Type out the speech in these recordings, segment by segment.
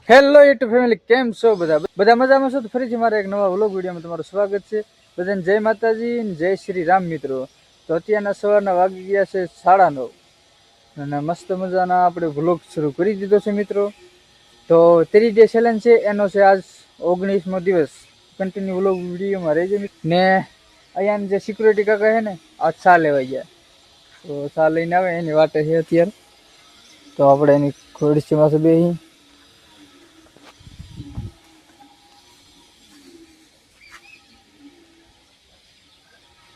Hello YouTube family, કેમ છો બધા મજામાં છો? તો ફરીથી મારા એક નવા વ્લોગ વિડીયોમાં તમારું સ્વાગત છે. બધાને જય માતાજી, જય શ્રી રામ મિત્રો. તો અત્યારના સવારના વાગી ગયા છે 9:30 અને મસ્ત મજાના આપણે વ્લોગ શરૂ કરી દીધો છે મિત્રો. તો 30 ડે ચેલેન્જ છે, એનો છે આજ 19મો દિવસ. કન્ટિન્યુ વ્લોગ વિડીયોમાં રહેજો ને. અહીંયા જે સિક્યુરિટી કાકા છે ને, આજ ચા લેવા ગયા, તો ચા લઈને આવે એની વાટે છે અત્યારે. તો આપણે એની ખુરશીમાં બેસી.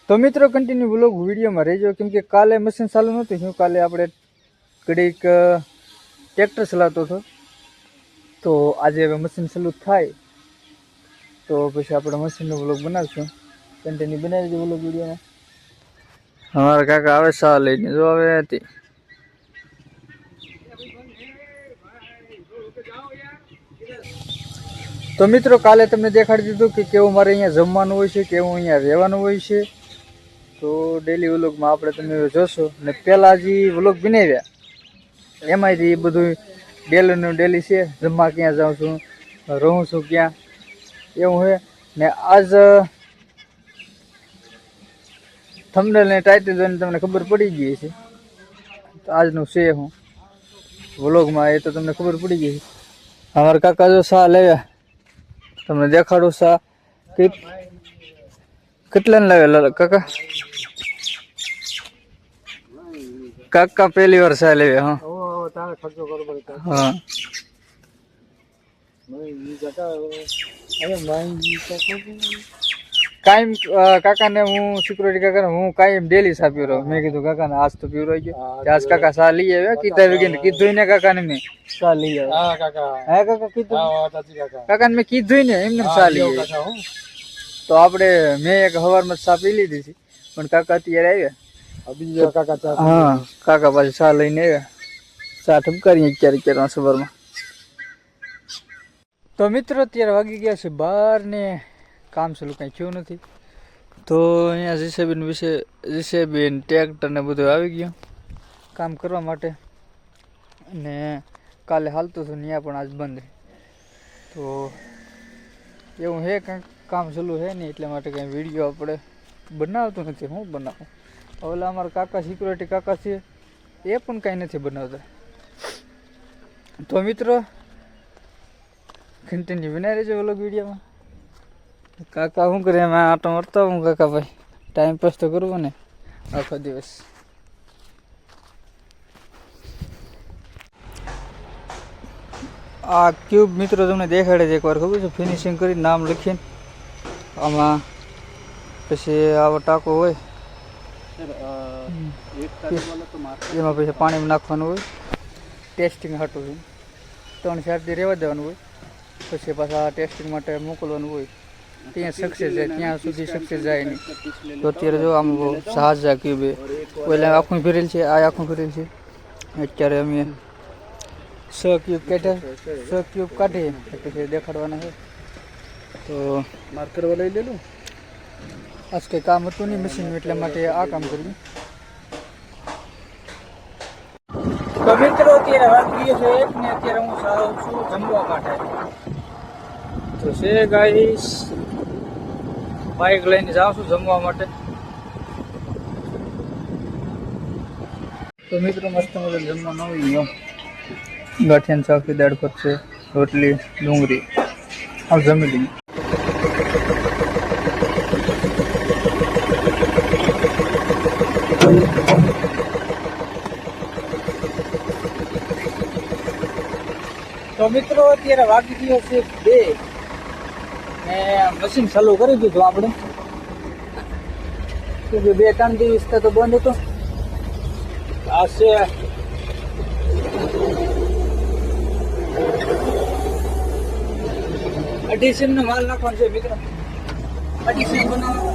તો મિત્રો કન્ટિન્યુ વ્લોગ વિડીયોમાં રહેજો, કેમ કે કાલે મશીન ચાલુ નહોતું. હું કાલે આપણે ઘડીક ટ્રેક્ટર ચલાવતો હતો, તો આજે હવે મશીન ચાલુ થાય તો પછી આપણે મશીનનો વ્લોગ બનાવશું. કન્ટિન્યુ બનાવી દેજો વ્લોગ વિડીયોમાં. અમારા કાકા આવે ચા લઈને, જો હવે હતી. તો મિત્રો કાલે તમને દેખાડી દીધું કે કેવું મારે અહીંયા જમવાનું હોય છે, કેવું અહીંયા રહેવાનું હોય છે. તો ડેલી વ્લોગમાં આપણે તમે જોશો. ને પહેલાં જે વ્લોગ બનાવ્યા એમાંથી એ બધું ડેલીનું ડેલી છે. જમવા ક્યાં જાઉં છું, રહું છું ક્યાં, એવું છે. ને આજ થંબનેલ ને ટાઇટલ જોઈને તમને ખબર પડી ગઈ છે તો આજનું છે હું વ્લોગમાં, એ તો તમને ખબર પડી ગઈ છે. અમારા કાકા જો ચા લેવ્યા, તમને દેખાડું ચા કેટલાને લાવ્યા કાકા. કાકા પહેલી વાર ચા લેવ્યા. હા કાયમ કાકાને હું સિક્યુરિટી કાકાને હું કાયમ ડેલી ચા પીવરો. મેં કીધું કાકાને આજ તો પીવરાઈ ગયો. આજ કાકા ચા લઈ આવ્યા, કીધા વગેરે કીધું ને કાકાને મેં ચા લઈ આવ્યા. હા કાકા કીધું, કાકાને મેં કીધું ને એમને ચા લઈ આવ્યા. તો આપણે મેં એક સવારમાં ચા પી લીધી હતી, પણ કાકા અત્યારે આવ્યા. હા કાકા પાછું ચા લઈને આવ્યા. ચા ઠપકારીએ ક્યારેક સવારમાં. તો મિત્રો અત્યારે વાગી ગયા છે 12 ને કામ ચાલુ કંઈ થયું નથી. તો અહીંયા જીસેબીન ટ્રેક્ટર ને બધું આવી ગયું કામ કરવા માટે. અને કાલે હાલતું હતું ત્યાં પણ આજ બંધ. તો એવું છે કંઈક કામ ચાલુ છે નહીં, એટલા માટે કંઈ વિડીયો આપણે બનાવતું નથી. હું બનાવું ઓલા અમારા કાકા સિક્યુરિટી કાકા છે, એ પણ કાંઈ નથી બનાવતા. તો મિત્રો કન્ટિન્યુ બનાવી રહેજો વ્લોગ વિડીયોમાં. કાકા શું કરે એમાં આટો મારતા હું. કાકા ભાઈ ટાઈમ પાસ તો કરવો ને આખો દિવસ. આ ક્યુબ મિત્રો તમને દેખાડે છે એકવાર, ખબર છે? ફિનિશિંગ કરી નામ લખીને આમાં પછી આવો ટાંકો હોય એમાં પછી પાણીમાં નાખવાનું હોય. ટેસ્ટિંગ હાટું 3-4 દી રહેવા દેવાનું હોય, પછી પાછા ટેસ્ટિંગ માટે મોકલવાનું હોય. ત્યાં સક્સેસ જાય, ત્યાં સુધી સક્સેસ જાય નહીં. તો અત્યારે જો આમ શાહજા ક્યુબ પહેલાં આખું ફેરેલ છે, આ આખું ફેરેલ છે. અત્યારે અમે 6 ક્યુબ કાઢીએ પછી દેખાડવાના છે. તો માર્કર લઈ લેલું. આજ કંઈ કામ હતું નહીં મશીન, એટલા માટે આ કામ કર્યું. તો મિત્રો અત્યારે વાગી છે 1 ને અત્યારે હું સારું છું જમવા માટે. તો છે ગાઈસ બાઇક લઈને જાઉં છું જમવા માટે. તો મિત્રો મસ્ત મજા જમવાનું આવી ગયો. ગાંઠિયાની શાક, દાળ ભાત છે, રોટલી, ડુંગળી. આવ જમી લઈએ. તો મિત્રો અત્યારે વાગી ગયો છે 2 ને મશીન ચાલુ કરી દીધું આપણે. 2-3 દિવસ તો બંધ હતો. આ છે એડિશન નો માલ નાખવાનો છે મિત્રો. એડિશન બનાવવાનો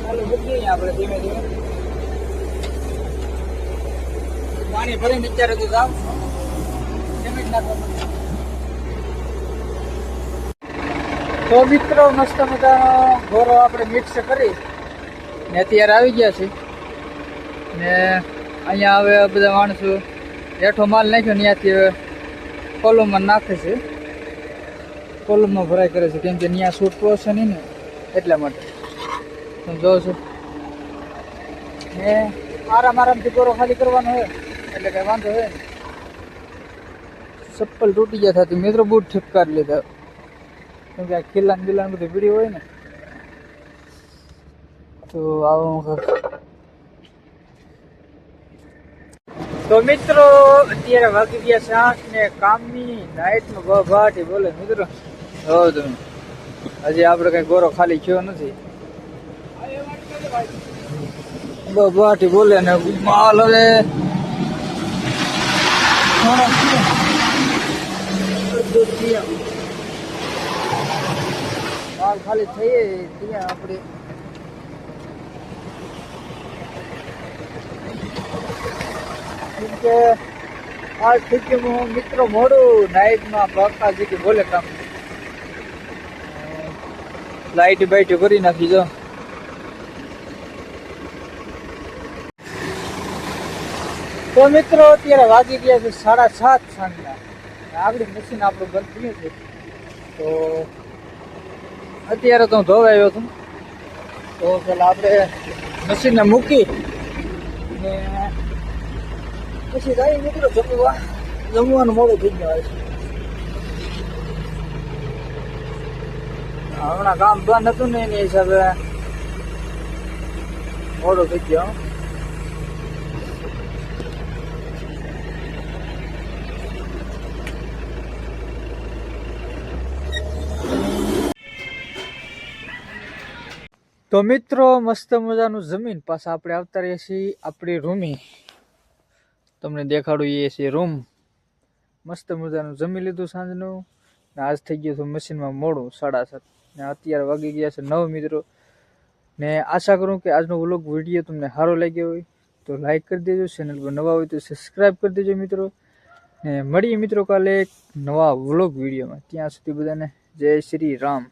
ચાલુ કરીએ આપણે ધીમે ધીમે. પાણી ભરીને અત્યારે તો જાવ સિમેન્ટ નાખવાનું. તો મિત્રો મસ્ત મજાનો ગોરો આપણે મિક્સ કરી ને અત્યારે આવી ગયા છે. ને અહીંયા હવે બધા માણસો હેઠો માલ નાખ્યો ત્યાંથી હવે કોલમમાં નાખે છે, કોલમમાં ભરાઈ કરે છે, કેમ કે ત્યાં છૂટકો હશે નહીં ને એટલા માટે. તમે જોવો છો ને આરામથી ગોરો ખાલી કરવાનો હોય એટલે કઈ વાંધો હોય ને. ચપ્પલ તૂટી ગયા થતી મિત્રો બૂટ ઠપકારી લીધા, કેમ કે આ ખીલાન બિલાન બધું પીડી હોય ને. તો આવું તો મિત્રો અત્યારે વાગી ગયા 7 ને કામની નાઈટમાં બહાટી બોલે મિત્રો. હો તમે હજી આપણે કઈ ગોરો ખાલી થયો નથી. બહાટી બોલે ને માલ હવે માલ ખાલી થઈએ ત્યાં આપણે કે આ સ્થિતિ મિત્રો મોડું નાઈટમાં પક્કાજી કે બોલે કામ લાઈટ બાઈટ કરી નાખી જો. તો મિત્રો અત્યારે વાગી ગયા છે 7:30 સાંજના. આગળ મશીન આપણું બંધ થયું છે, તો અત્યારે તો હું ધોવા આવ્યો છું. તો પેલા આપણે મશીનને મૂકી ને પછી જાય મિત્રો જમવાનું મોડું થઈ ગયું છે. હમણાં કામ બંધ હતું ને એની હિસાબે મોડું થઈ ગયો. તો મિત્રો મસ્ત મજાનું જમીન પાછા આપણે આવતા રહીએ છીએ આપણી રૂમી. તમને દેખાડું એ છે રૂમ. મસ્ત મજાનું જમી લીધું સાંજનું ને આજ થઈ ગયું હતું મશીનમાં મોડું 7:30 ને અત્યારે વાગી ગયા છે 9 મિત્રો. ને આશા કરું કે આજનો વ્લોગ વિડીયો તમને સારો લાગ્યો હોય તો લાઈક કરી દેજો, ચેનલ પર નવા હોય તો સબસ્ક્રાઈબ કરી દેજો મિત્રો. ને મળીએ મિત્રો કાલે એક નવા વ્લોગ વિડીયોમાં. ત્યાં સુધી બધાને જય શ્રી રામ.